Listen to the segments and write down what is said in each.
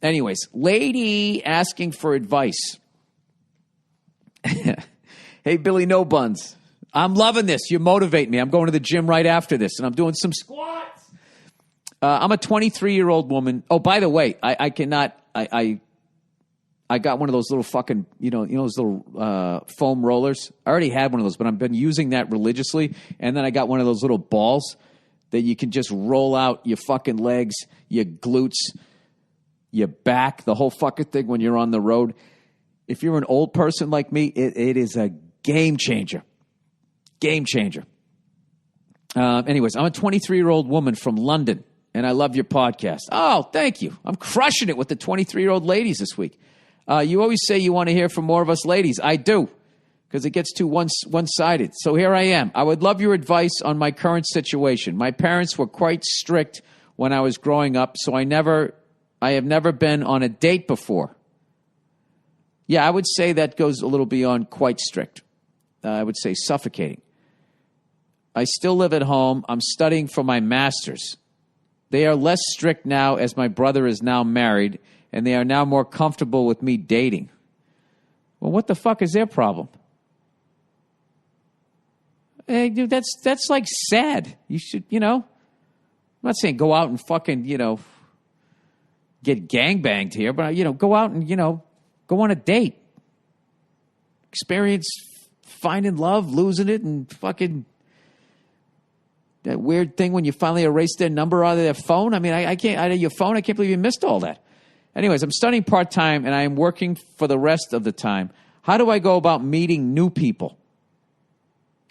Anyways, lady asking for advice. Hey, Billy No Buns. I'm loving this. You motivate me. I'm going to the gym right after this, and I'm doing some squats. I'm a 23-year-old woman. Oh, by the way, I cannot. I got one of those little fucking, those little foam rollers. I already had one of those, but I've been using that religiously. And then I got one of those little balls that you can just roll out your fucking legs, your glutes, your back, the whole fucking thing when you're on the road. If you're an old person like me, it is a game changer. Game changer. Anyways, I'm a 23-year-old woman from London, and I love your podcast. Oh, thank you. I'm crushing it with the 23-year-old ladies this week. You always say you want to hear from more of us ladies. I do, because it gets too one-sided. So here I am. I would love your advice on my current situation. My parents were quite strict when I was growing up, so I have never been on a date before. Yeah, I would say that goes a little beyond quite strict. I would say suffocating. I still live at home. I'm studying for my master's. They are less strict now as my brother is now married, and they are now more comfortable with me dating. Well, what the fuck is their problem? Hey, dude, that's like sad. You should, I'm not saying go out and fucking, get gangbanged here, but, go out and, go on a date. Experience finding love, losing it, and fucking that weird thing when you finally erase their number out of their phone. I mean, I can't, out of your phone, I can't believe you missed all that. Anyways, I'm studying part-time, and I am working for the rest of the time. How do I go about meeting new people?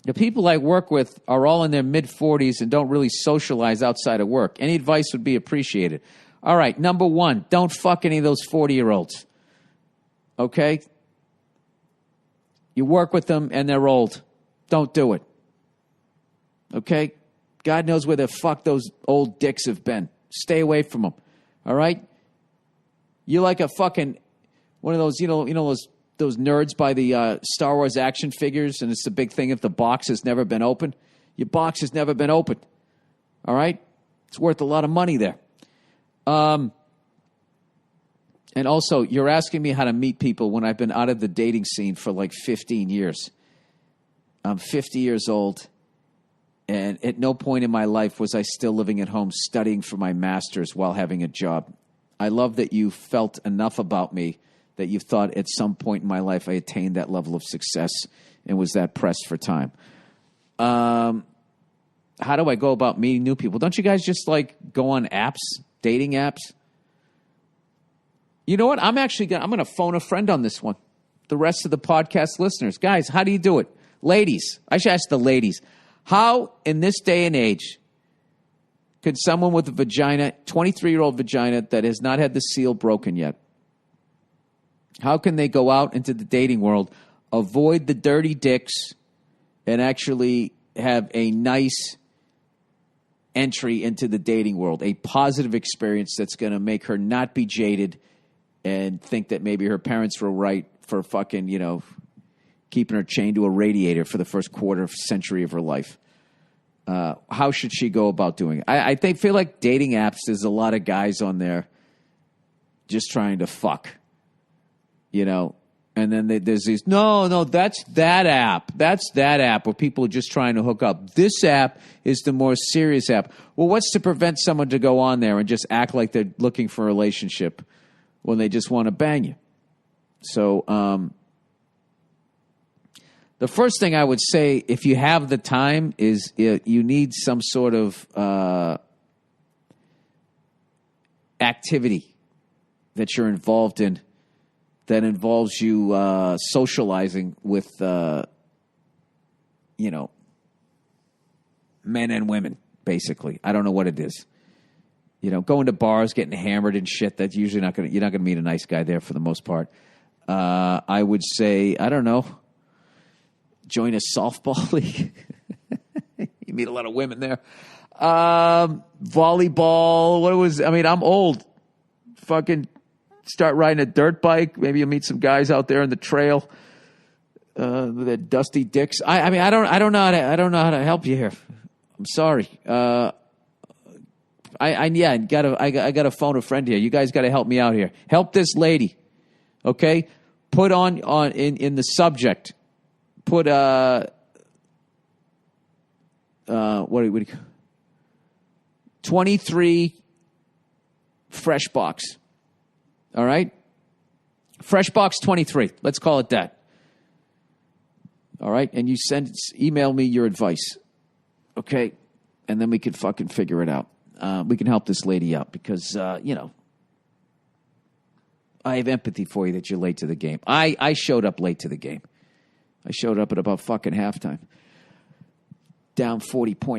The people I work with are all in their mid-40s and don't really socialize outside of work. Any advice would be appreciated. All right, number one, don't fuck any of those 40-year-olds. Okay? You work with them, and they're old. Don't do it. Okay? God knows where the fuck those old dicks have been. Stay away from them. All right? You're like a fucking one of those, those nerds buy the Star Wars action figures, and it's the big thing if the box has never been opened. Your box has never been opened. All right? It's worth a lot of money there. And also, you're asking me how to meet people when I've been out of the dating scene for like 15 years. I'm 50 years old, and at no point in my life was I still living at home studying for my master's while having a job. I love that you felt enough about me that you thought at some point in my life I attained that level of success and was that pressed for time. How do I go about meeting new people? Don't you guys just like go on apps, dating apps? You know what? I'm going to phone a friend on this one. The rest of the podcast listeners. Guys, how do you do it? Ladies, I should ask the ladies. How, in this day and age, could someone with a vagina, 23-year-old vagina that has not had the seal broken yet, how can they go out into the dating world, avoid the dirty dicks, and actually have a nice entry into the dating world, a positive experience that's going to make her not be jaded and think that maybe her parents were right for fucking, keeping her chained to a radiator for the first quarter century of her life? How should she go about doing it? I feel like dating apps, there's a lot of guys on there just trying to fuck, and then there's these, no, that's that app. That's that app where people are just trying to hook up. This app is the more serious app. Well, what's to prevent someone to go on there and just act like they're looking for a relationship when they just want to bang you? So, the first thing I would say, if you have the time, is you need some sort of activity that you're involved in that involves you socializing with, men and women, basically. I don't know what it is. Going to bars, getting hammered and shit, that's usually you're not going to meet a nice guy there for the most part. I would say, I don't know, join a softball league. You meet a lot of women there. Volleyball. I'm old. Fucking start riding a dirt bike. Maybe you'll meet some guys out there on the trail. Their dusty dicks. I don't know how to help you here. I'm sorry. I gotta phone a friend here. You guys got to help me out here. Help this lady, okay? Put on in the subject. Put what do you 23 fresh box. All right, fresh box 23. Let's call it that. All right, and you email me your advice, okay, and then we can fucking figure it out. We can help this lady out because, I have empathy for you that you're late to the game. I showed up late to the game. I showed up at about fucking halftime. Down 40 points.